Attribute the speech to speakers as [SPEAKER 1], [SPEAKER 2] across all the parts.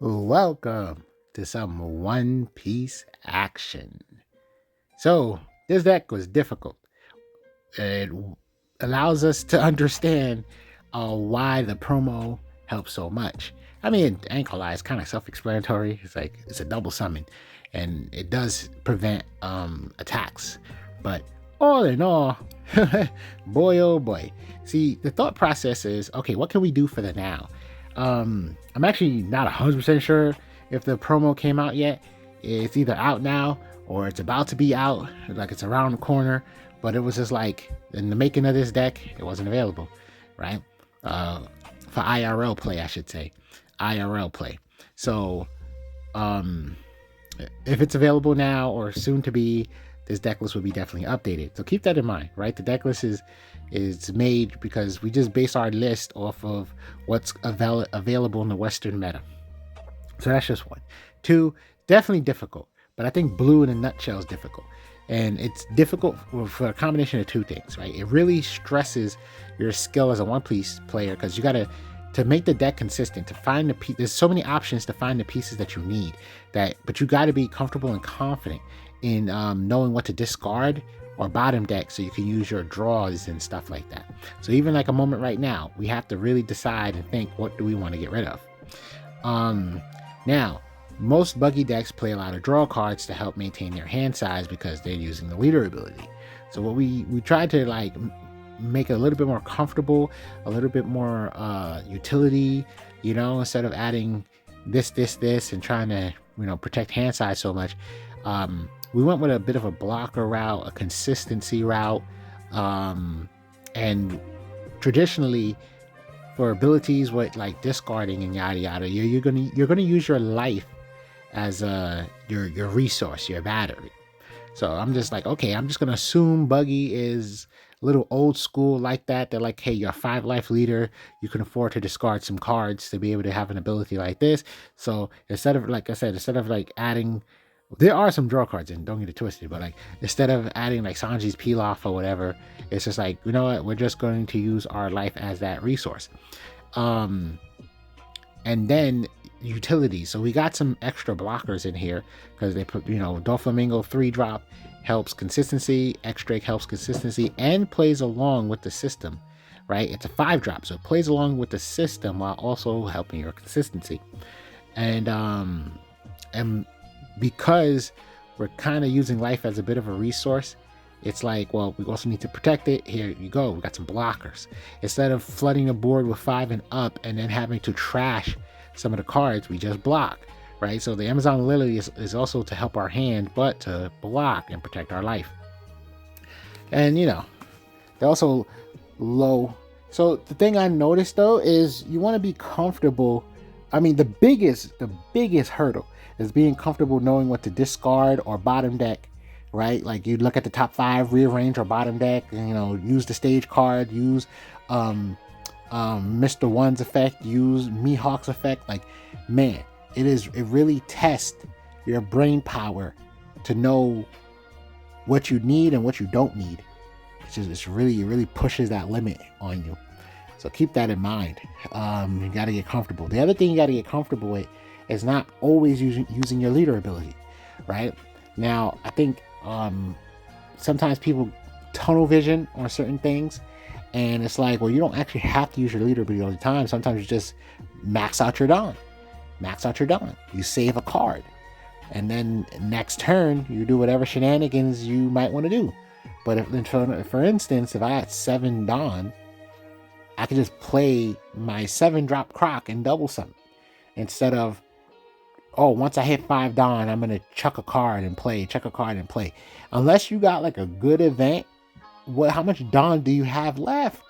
[SPEAKER 1] Welcome to some One Piece action. So, this deck was difficult. It allows us to understand why the promo helps so much. I mean, I ain't gonna lie, it's kind of self-explanatory. It's like it's a double summon, and it does prevent attacks. But all in all, boy oh boy. See, the thought process is okay. What can we do for the now? I'm actually not 100% sure if the promo came out yet. It's either out now or it's about to be out, like it's around the corner. But it was just like in the making of this deck, it wasn't available, right? For IRL play, I should say, IRL play. So, um, if it's available now or soon to be, this deck list will be definitely updated. So keep that in mind, right? The deck list is made because we just base our list off of what's available in the Western meta. So that's just one. Two, definitely difficult, but I think blue in a nutshell is difficult. And it's difficult for a combination of two things, right? It really stresses your skill as a One Piece player because you got to make the deck consistent, to find the piece. There's so many options to find the pieces that you need, but you got to be comfortable and confident in knowing what to discard or bottom deck so you can use your draws and stuff like that. So even like a moment right now, we have to really decide and think, what do we want to get rid of? Now, most Buggy decks play a lot of draw cards to help maintain their hand size because they're using the leader ability. So what we tried to like make it a little bit more comfortable, a little bit more utility, instead of adding this, and trying to, protect hand size so much. We went with a bit of a blocker route, a consistency route, and traditionally for abilities with like discarding and yada yada, you're gonna use your life as your resource, your battery. So I'm just like, okay, I'm just gonna assume Buggy is a little old school like that. They're like, hey, you're a 5 life leader. You can afford to discard some cards to be able to have an ability like this. So instead of, like I said, like adding, there are some draw cards and don't get it twisted, but like instead of adding like Sanji's Pilaf or whatever, it's just like, you know what, we're just going to use our life as that resource. And then utility. So we got some extra blockers in here because they put, Doflamingo 3-drop helps consistency, X-Drake helps consistency, and plays along with the system, right? It's a 5-drop, so it plays along with the system while also helping your consistency. And because we're kind of using life as a bit of a resource, it's like, well, we also need to protect it. Here you go. We got some blockers. Instead of flooding the board with 5 and up and then having to trash some of the cards, we just block, right? So the Amazon Lily is also to help our hand, but to block and protect our life. And, they're also low. So the thing I noticed, though, is you want to be comfortable. I mean, the biggest hurdle is being comfortable knowing what to discard or bottom deck, right? Like you look at the top 5, rearrange or bottom deck, and, use the stage card, use Mr. One's effect, use Mihawk's effect. Like, man, it really tests your brain power to know what you need and what you don't need. It really pushes that limit on you. So keep that in mind. You got to get comfortable. The other thing you got to get comfortable with is not always using your leader ability, right? Now, I think sometimes people tunnel vision on certain things, and it's like, well, you don't actually have to use your leader ability all the time. Sometimes you just max out your Dawn. You save a card, and then next turn you do whatever shenanigans you might want to do. But for instance, if I had 7 Dawn, I could just play my 7-drop Croc and double summon instead of, once I hit 5 Dawn, I'm gonna chuck a card and play. Unless you got like a good event, how much Dawn do you have left?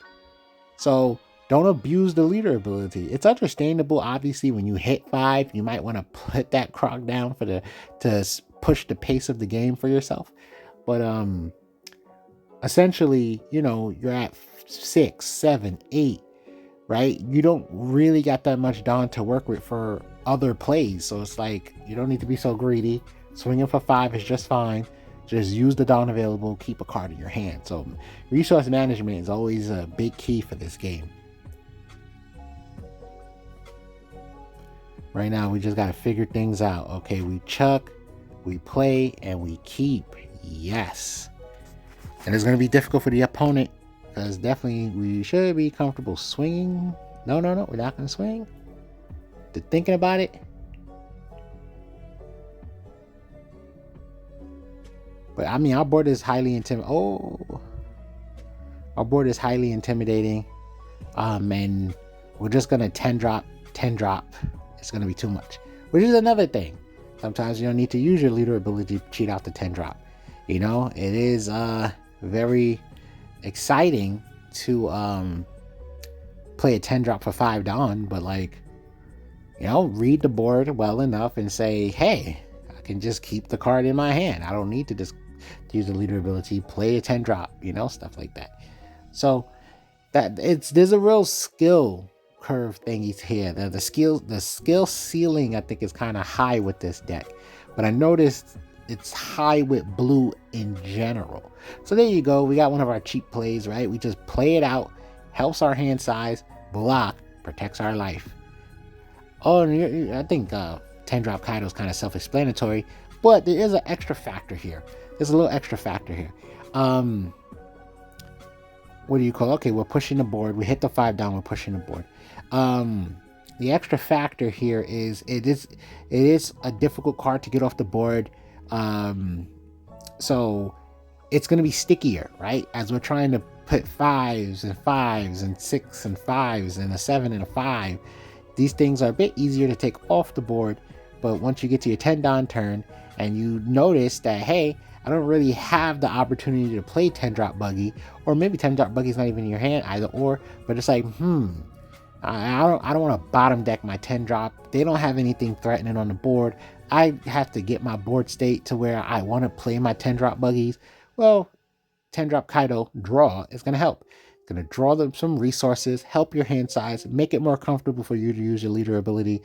[SPEAKER 1] So don't abuse the leader ability. It's understandable, obviously, when you hit 5, you might want to put that Croc down to push the pace of the game for yourself. But essentially, you're at 6, 7, 8, right? You don't really got that much Dawn to work with for other plays. So it's like, you don't need to be so greedy. Swinging for 5 is just fine. Just use the Dawn available, keep a card in your hand. So resource management is always a big key for this game. Right now, we just got to figure things out. Okay, we chuck, we play, and we keep. Yes. And it's going to be difficult for the opponent because definitely we should be comfortable swinging. No, we're not going to swing. They're thinking about it. But I mean, our board is highly intimidating. Our board is highly intimidating. And we're just going to 10 drop. It's going to be too much, which is another thing. Sometimes you don't need to use your leader ability to cheat out the 10 drop. You know, it is very exciting to play a 10 drop for 5 down, but like, you know, read the board well enough and say, hey, I can just keep the card in my hand. I don't need to just use the leader ability, play a 10 drop, you know, stuff like that. So there's a real skill curve thingies here. The skill ceiling I think is kind of high with this deck, but I noticed it's high with blue in general. So there you go. We got one of our cheap plays, right? We just play it out, helps our hand size, block, protects our life. Oh, and I think 10 drop Kaido is kind of self-explanatory, but there is an extra factor here. There's a little extra factor here. What do you call? Okay, we're pushing the board. We hit the 5 down. We're pushing the board. The extra factor here is it is a difficult card to get off the board. So it's going to be stickier, right? As we're trying to put 5s and 6 and 5s and a 7 and a 5. These things are a bit easier to take off the board, but once you get to your 10 down turn and you notice that, hey, I don't really have the opportunity to play 10 drop Buggy, or maybe 10 drop Buggy's not even in your hand, either or, but it's like, I don't want to bottom deck my 10 drop. They don't have anything threatening on the board. I have to get my board state to where I want to play my 10 drop Buggies. Well, 10 drop Kaido draw is going to help. It's going to draw them some resources, help your hand size, make it more comfortable for you to use your leader ability.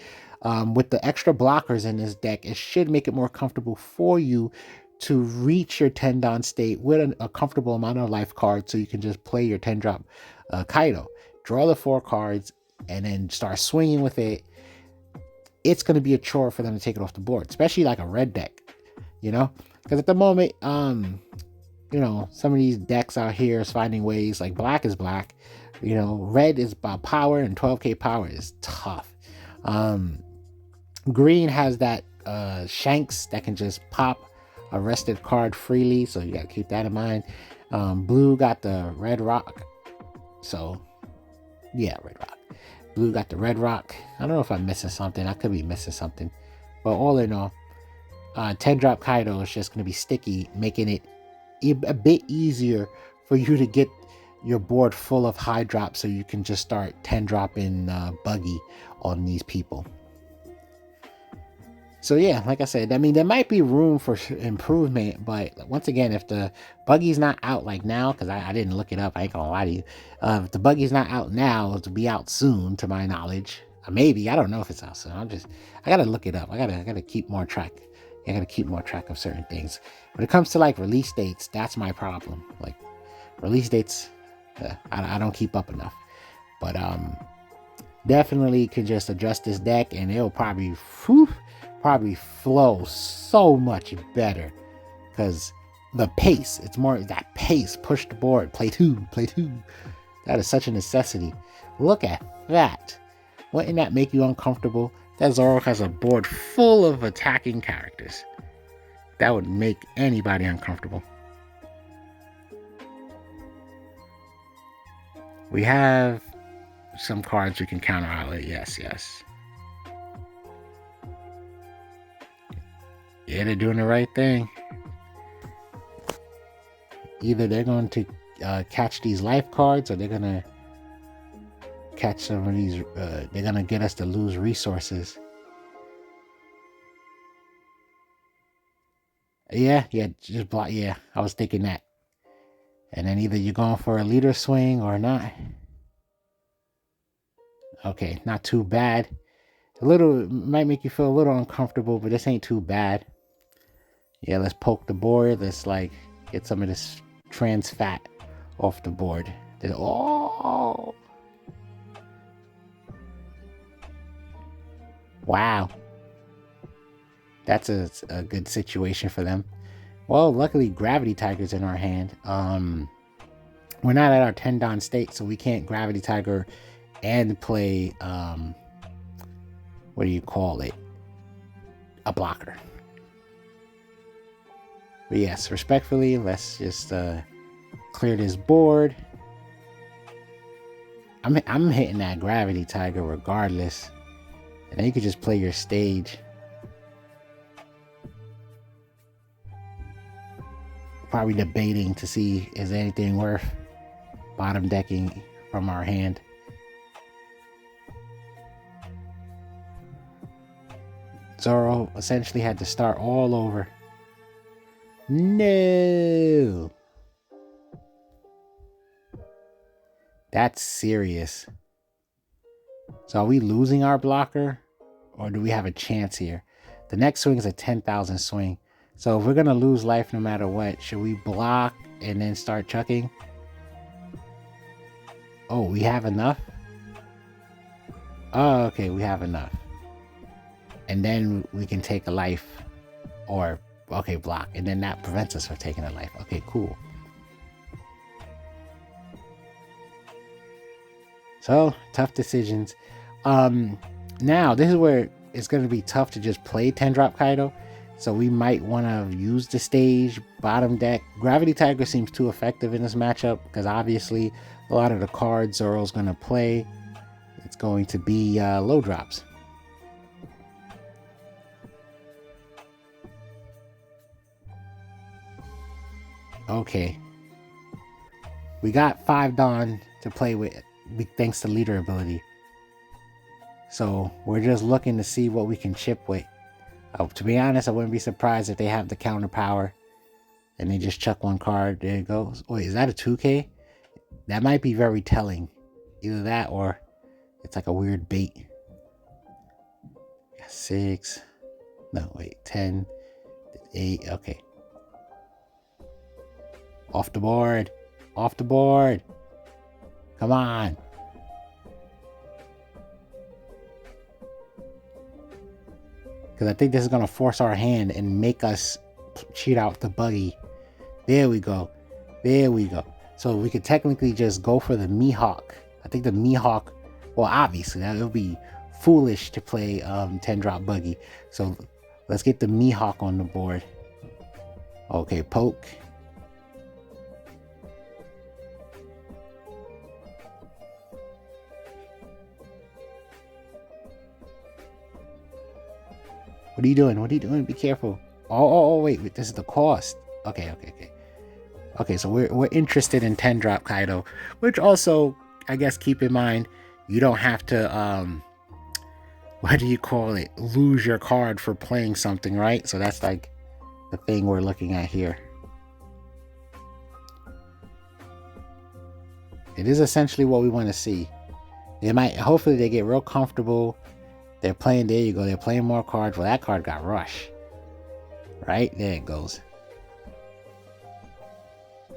[SPEAKER 1] With the extra blockers in this deck, it should make it more comfortable for you to reach your 10 down state with a comfortable amount of life cards, so you can just play your 10 drop Kaido, draw the 4 cards, and then start swinging with it. It's going to be a chore for them to take it off the board, especially like a red deck, you know, because at the moment, you know, some of these decks out here is finding ways, like black is black, you know, red is about power, and 12k power is tough. Green has that Shanks that can just pop a rested card freely, so you got to keep that in mind. Blue got the red rock, so yeah, red rock. Blue got the red rock. I don't know if I'm missing something. I could be missing something, but all in all, 10 drop Kaido is just going to be sticky, making it a bit easier for you to get your board full of high drops, so you can just start 10 dropping Buggy on these people. So yeah, like I said, I mean, there might be room for improvement, but once again, if the Buggy's not out like now, because I didn't look it up, I ain't gonna lie to you. If the Buggy's not out now, it'll be out soon, to my knowledge. Maybe, I don't know if it's out soon. I gotta look it up. I gotta keep more track. I gotta keep more track of certain things. When it comes to like release dates, that's my problem. Like release dates, I don't keep up enough. But definitely can just adjust this deck, and it'll probably flow so much better, because the pace, it's more that pace, push the board, play two. That is such a necessity. Look at that. Wouldn't that make you uncomfortable? That Zoro has a board full of attacking characters. That would make anybody uncomfortable. We have some cards we can counter out. Yes. Yeah, they're doing the right thing. Either they're going to catch these life cards, or they're going to catch some of these. They're going to get us to lose resources. Yeah, just block. Yeah, I was thinking that. And then either you're going for a leader swing or not. Okay, not too bad. A little might make you feel a little uncomfortable, but this ain't too bad. Yeah, let's poke the board. Let's like get some of this trans fat off the board. Oh, Wow. That's a good situation for them. Well, luckily Gravity Tiger's in our hand. We're not at our 10 Don state, so we can't Gravity Tiger and play what do you call it? A blocker. But yes, respectfully, let's just clear this board. I'm hitting that Gravity Tiger regardless. And then you could just play your stage. Probably debating to see is anything worth bottom decking from our hand. Zoro essentially had to start all over. No. That's serious. So are we losing our blocker? Or do we have a chance here? The next swing is a 10,000 swing. So if we're going to lose life no matter what, should we block and then start chucking? Oh, we have enough? Oh, okay, we have enough. And then we can take a life. Or, okay, block. And then that prevents us from taking a life. Okay, cool. So, tough decisions. Now, this is where it's going to be tough to just play 10-drop Kaido. So we might want to use the stage, bottom deck. Gravity Tiger seems too effective in this matchup because obviously a lot of the cards Zoro's going to play, it's going to be low drops. Okay. We got 5 Dawn to play with thanks to leader ability. So we're just looking to see what we can chip with. To be honest, I wouldn't be surprised if they have the counter power and they just chuck one card. There it goes. Wait, is that a 2K? That might be very telling. Either that or it's like a weird bait. 6. No, wait. 10. 8. Okay. Off the board. Off the board. Come on. Because I think this is going to force our hand and make us cheat out the Buggy. There we go. There we go. So we could technically just go for the Mihawk. I think the Mihawk, well, obviously, that would be foolish to play 10-drop Buggy. So let's get the Mihawk on the board. Okay, poke. What are you doing? What are you doing? Be careful. Oh, wait. This is the cost. Okay. Okay, so we're interested in 10-drop Kaido, which also, I guess, keep in mind, you don't have to, what do you call it? Lose your card for playing something, right? So that's like the thing we're looking at here. It is essentially what we want to see. Hopefully they get real comfortable. They're playing, there you go, they're playing more cards. Well, that card got Rush. Right? There it goes.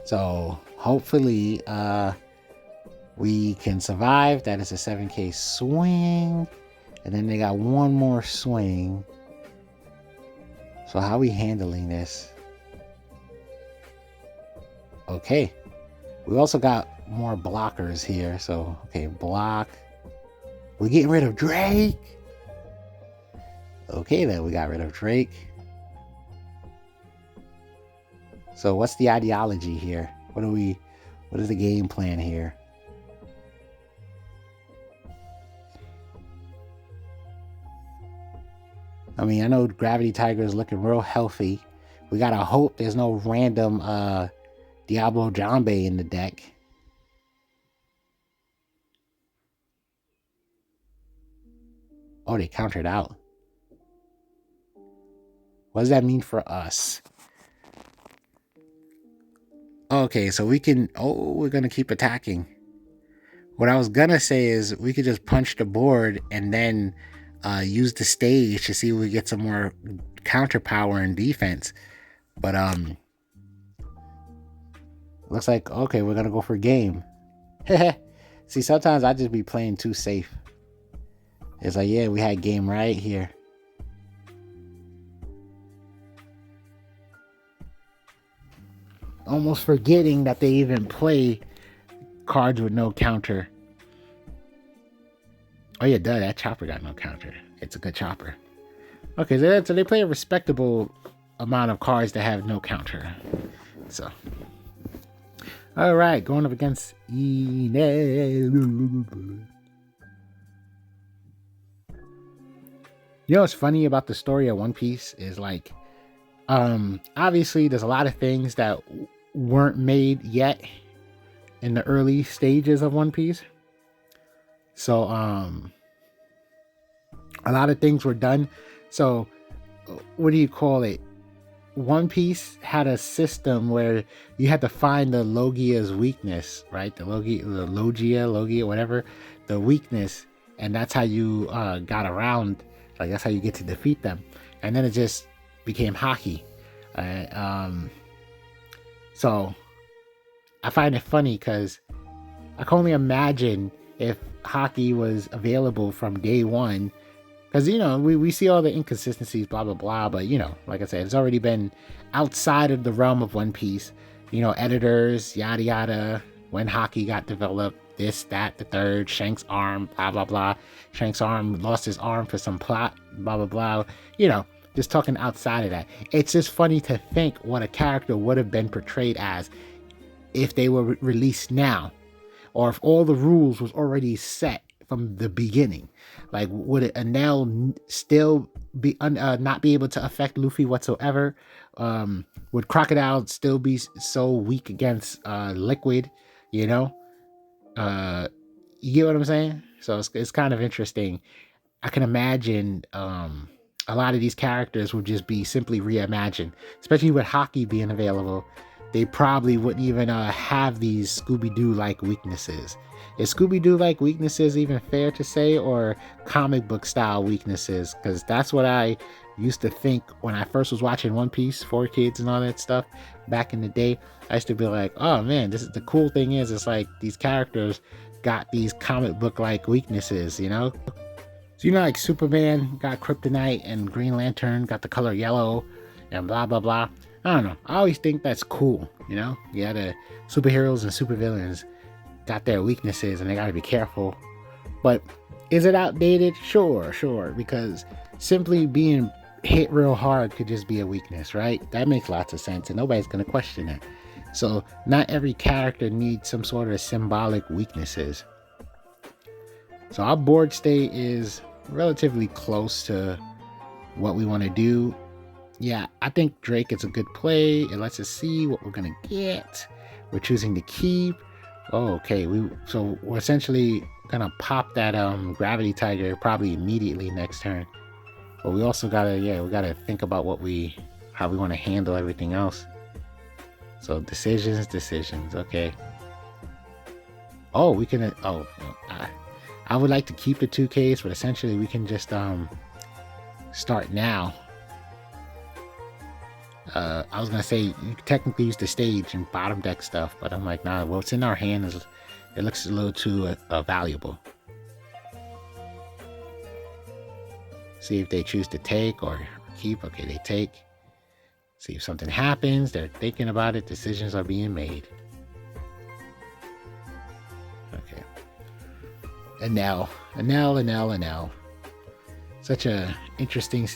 [SPEAKER 1] So, hopefully, we can survive. That is a 7K swing. And then they got one more swing. So, how are we handling this? Okay. We also got more blockers here. So, okay, block. We're getting rid of Drake. Okay, then we got rid of Drake. So what's the ideology here? What is the game plan here? I mean, I know Gravity Tiger is looking real healthy. We gotta hope there's no random Diablo Jambe in the deck. Oh, they countered out. What does that mean for us? Okay, so we're gonna keep attacking. What I was gonna say is we could just punch the board and then use the stage to see if we get some more counter power and defense. But looks like, okay, we're gonna go for game. See, sometimes I just be playing too safe. It's like, yeah, we had game right here. Almost forgetting that they even play cards with no counter. Oh yeah, duh, that chopper got no counter. It's a good chopper. Okay, so they play a respectable amount of cards that have no counter. So, all right, going up against Enel. You know what's funny about the story of One Piece is like, obviously there's a lot of things that weren't made yet in the early stages of One Piece. So, a lot of things were done. So, what do you call it? One Piece had a system where you had to find the Logia's weakness, right? The Logia, whatever, the weakness, and that's how you got around. Like that's how you get to defeat them. And then it just became hockey. So I find it funny because I can only imagine if hockey was available from day one. Because, you know, we see all the inconsistencies, blah, blah, blah. But, you know, like I said, it's already been outside of the realm of One Piece. You know, editors, yada, yada. When hockey got developed, this, that, the third, Shanks' arm, blah, blah, blah. Shanks' arm lost his arm for some plot, blah, blah, blah. You know, just talking outside of that. It's just funny to think what a character would have been portrayed as if they were released now. Or if all the rules was already set from the beginning. Like, would Enel still be not be able to affect Luffy whatsoever? Would Crocodile still be so weak against Liquid? You know, you get what I'm saying? So it's kind of interesting. I can imagine a lot of these characters would just be simply reimagined, especially with hockey being available. They probably wouldn't even have these Scooby-Doo like weaknesses. Is Scooby-Doo like weaknesses even fair to say, or comic book style weaknesses? Because that's what I used to think when I first was watching One Piece, 4Kids and all that stuff back in the day. I used to be like, oh man, this is the cool thing is it's like these characters got these comic book like weaknesses, you know? So you know, like Superman got kryptonite and Green Lantern got the color yellow and blah blah blah. I don't know. I always think that's cool, you know? Yeah, the superheroes and supervillains got their weaknesses and they gotta be careful. But is it outdated? Sure, because simply being hit real hard could just be a weakness, right? That makes lots of sense and nobody's gonna question it. So not every character needs some sort of symbolic weaknesses. So our board state is relatively close to what we want to do. Yeah, I think Drake is a good play. It lets us see what we're gonna get. We're choosing to keep. Oh, okay. We're essentially gonna pop that Gravity Tiger probably immediately next turn. But we also gotta think about how we want to handle everything else. So decisions. Okay. Oh, we can. I would like to keep the 2Ks, but essentially we can just start now. I was gonna say you can technically use the stage and bottom deck stuff, but I'm like, nah. What's in our hand it looks a little too valuable. See if they choose to take or keep. Okay, they take. See if something happens. They're thinking about it. Decisions are being made. Okay. Enel. Such a interesting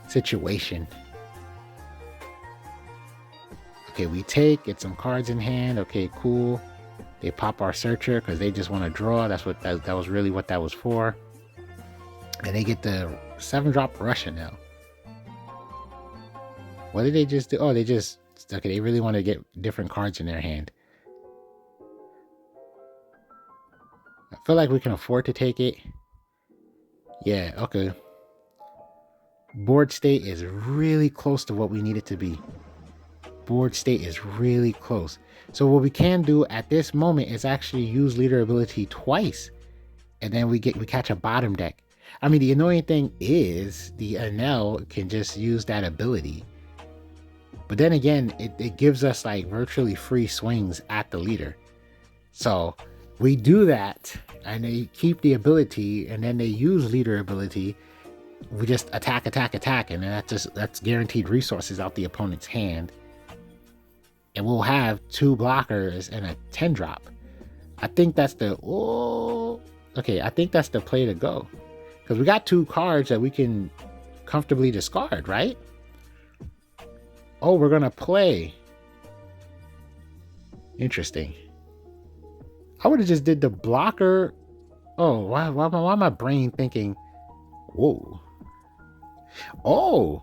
[SPEAKER 1] situation. Okay, we get some cards in hand. Okay, cool. They pop our searcher because they just want to draw. That was really what that was for. And they get the 7-drop Russian now. What did they just do? Oh, they really want to get different cards in their hand. I feel like we can afford to take it. Yeah, okay. Board state is really close to what we need it to be. Board state is really close. So what we can do at this moment is actually use leader ability twice. And then we catch a bottom deck. I mean, the annoying thing is the Enel can just use that ability. But then again, it gives us like virtually free swings at the leader. So we do that and they keep the ability and then they use leader ability, we just attack, and then that's guaranteed resources out the opponent's hand. And we'll have 2 blockers and a 10 drop. I think that's the I think that's the play to go. Because we got 2 cards that we can comfortably discard, right? Oh, we're gonna play. Interesting. I would have just did the blocker. Oh, why my brain thinking, whoa. Oh,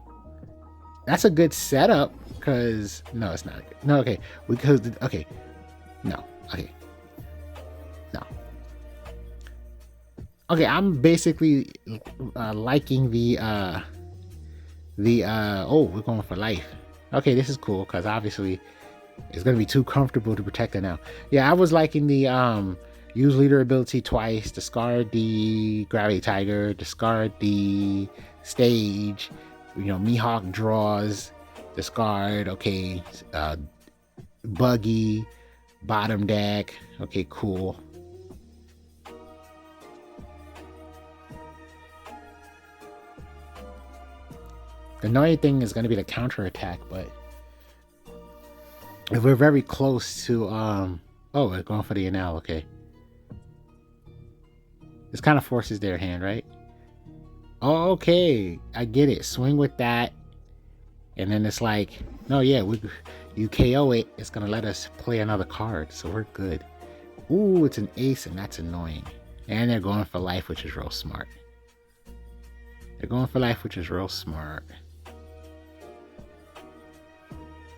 [SPEAKER 1] that's a good setup. Because no, it's not good. No, okay. No. Okay, I'm basically liking the we're going for life. Okay, this is cool because obviously it's gonna be too comfortable to protect it now. Yeah, I was liking the use leader ability twice, discard the Gravity Tiger, discard the stage, Mihawk draws, discard, okay, Buggy, bottom deck, okay, cool. The annoying thing is going to be the counter attack, but if we're very close to, we're going for the Enel, okay. This kind of forces their hand, right? Oh, okay, I get it. Swing with that, and then it's like, no, yeah, you KO it, it's going to let us play another card, so we're good. Ooh, it's an ace, and that's annoying. And they're going for life, which is real smart.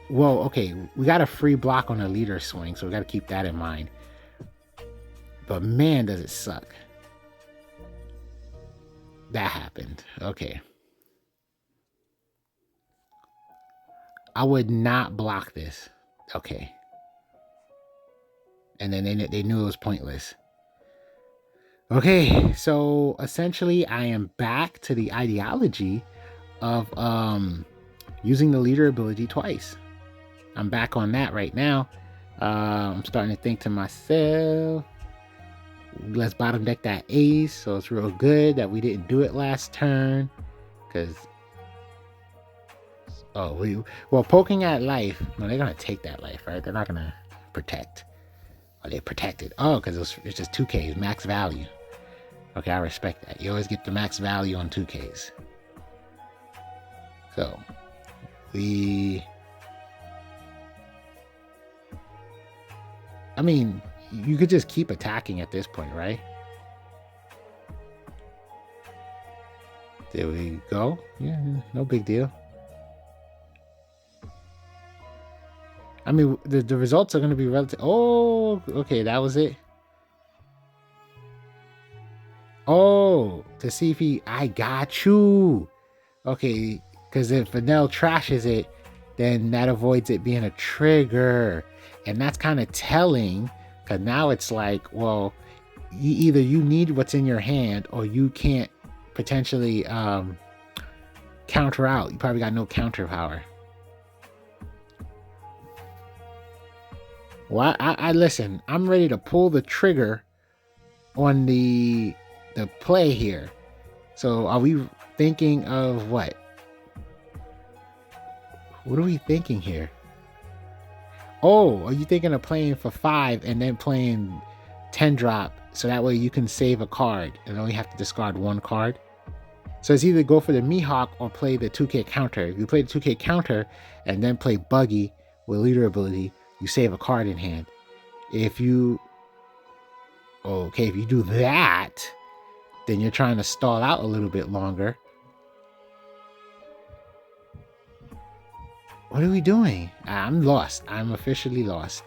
[SPEAKER 1] Well, okay, we got a free block on a leader swing, so we got to keep that in mind. But man, does it suck. That happened. Okay. I would not block this. Okay. And then they knew it was pointless. Okay, so essentially I am back to the ideology of using the leader ability twice. I'm back on that right now. I'm starting to think to myself, let's bottom deck that ace, so it's real good that we didn't do it last turn. Because poking at life, no, they're gonna take that life, right? They're not gonna protect. Oh, they protected. Oh, because it's just 2Ks, max value. Okay, I respect that. You always get the max value on 2Ks. So I mean, you could just keep attacking at this point, right? There we go. Yeah, no big deal. I mean, the results are going to be relative. Oh, okay, that was it. Oh, to see if I got you. Okay, because if Enel trashes it, then that avoids it being a trigger. And that's kind of telling, because now it's like, well, either you need what's in your hand or you can't potentially counter out. You probably got no counter power. Well, I listen, I'm ready to pull the trigger on the play here. So are we thinking of what? What are we thinking here? Oh, are you thinking of playing for 5 and then playing 10 drop so that way you can save a card and only have to discard 1 card? So it's either go for the Mihawk or play the 2K counter. If you play the 2K counter and then play Buggy with leader ability, you save a card in hand. If you do that, then you're trying to stall out a little bit longer. What are we doing? I'm lost. I'm officially lost.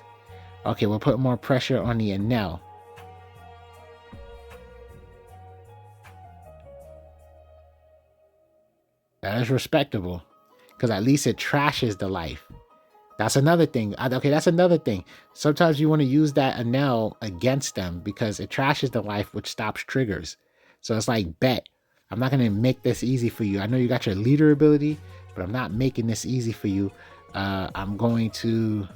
[SPEAKER 1] Okay, we'll put more pressure on the Enel. That is respectable. Because at least it trashes the life. That's another thing. Okay, that's another thing. Sometimes you want to use that Enel against them because it trashes the life, which stops triggers. So it's like, bet. I'm not going to make this easy for you. I know you got your leader ability, but I'm not making this easy for you. I'm going to...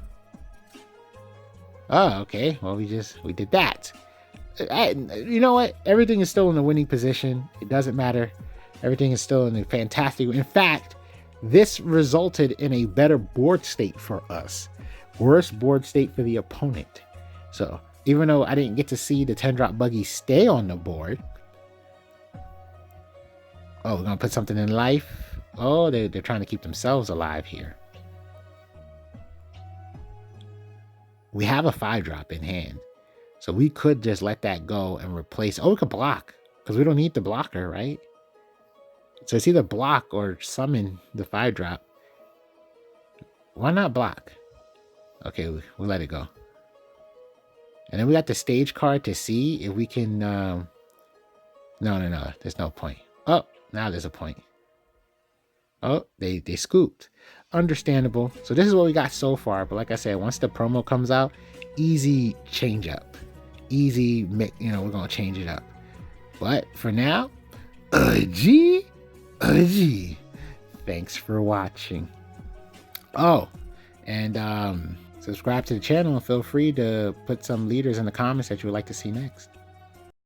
[SPEAKER 1] Oh, okay. Well, we did that. You know what? Everything is still in the winning position. It doesn't matter. Everything is still in a fantastic. In fact, this resulted in a better board state for us. Worse board state for the opponent. So even though I didn't get to see the 10-drop Buggy stay on the board. Oh, we're gonna put something in life. Oh, they're trying to keep themselves alive here. We have a 5-drop in hand. So we could just let that go and replace. Oh, we could block because we don't need the blocker, right? So it's either block or summon the 5-drop. Why not block? Okay, we'll let it go. And then we got the stage card to see if we can. No. There's no point. Oh, now there's a point. Oh, they scooped. Understandable. So this is what we got so far. But like I said, once the promo comes out, easy change up. Easy, we're going to change it up. But for now, G. Thanks for watching. Oh, and subscribe to the channel and feel free to put some leaders in the comments that you would like to see next.